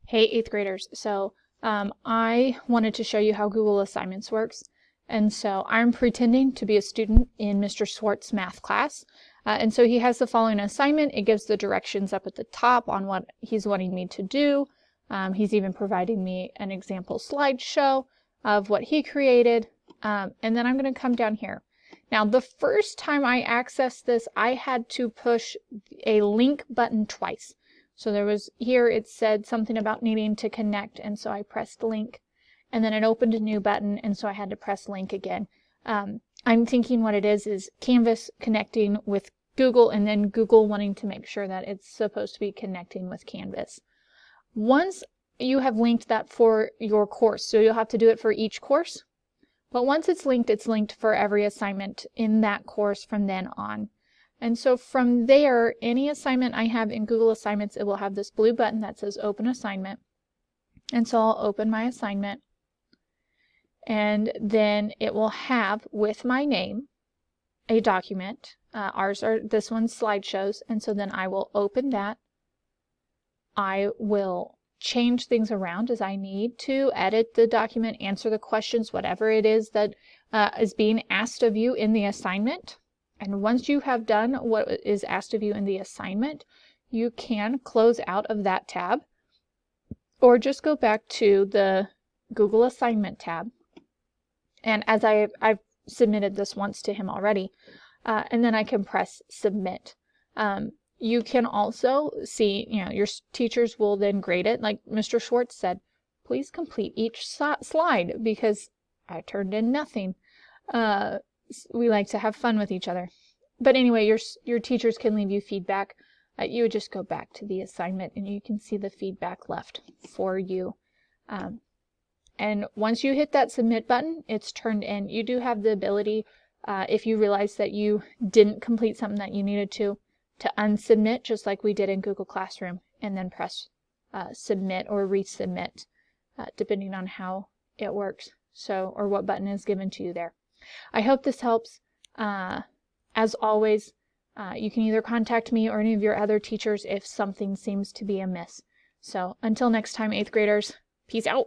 Hey, 8th graders. I wanted to show you how Google Assignments works. And so I'm pretending to be a student in Mr. Swartz's math class. And so he has the following assignment. It gives the directions up at the top on what he's wanting me to do. He's even providing me an example slideshow of what he created. And then I'm going to come down here. Now, the first time I accessed this, I had to push a link button twice. So there was here, it said something about needing to connect, and so I pressed link, and then it opened a new button, and so I had to press link again. I'm thinking what it is Canvas connecting with Google, and then Google wanting to make sure that it's supposed to be connecting with Canvas. Once you have linked that for your course, so you'll have to do it for each course, but once it's linked for every assignment in that course from then on. And so from there, any assignment I have in Google Assignments, it will have this blue button that says Open Assignment. And so I'll open my assignment. And then it will have, with my name, a document. This one's slideshows. And so then I will open that. I will change things around as I need to, edit the document, answer the questions, whatever it is that is being asked of you in the assignment. And once you have done what is asked of you in the assignment, you can close out of that tab or just go back to the Google Assignment tab. And as I've submitted this once to him already, and then I can press Submit. You can also see, your teachers will then grade it. Like Mr. Swartz said, please complete each slide because I turned in nothing. We like to have fun with each other. But anyway, your teachers can leave you feedback. You would just go back to the assignment and you can see the feedback left for you. And once you hit that submit button, it's turned in. You do have the ability, if you realize that you didn't complete something that you needed to unsubmit, just like we did in Google Classroom, and then press submit or resubmit, depending on how it works. Or what button is given to you there. I hope this helps. As always, you can either contact me or any of your other teachers if something seems to be amiss. So until next time, 8th graders, peace out.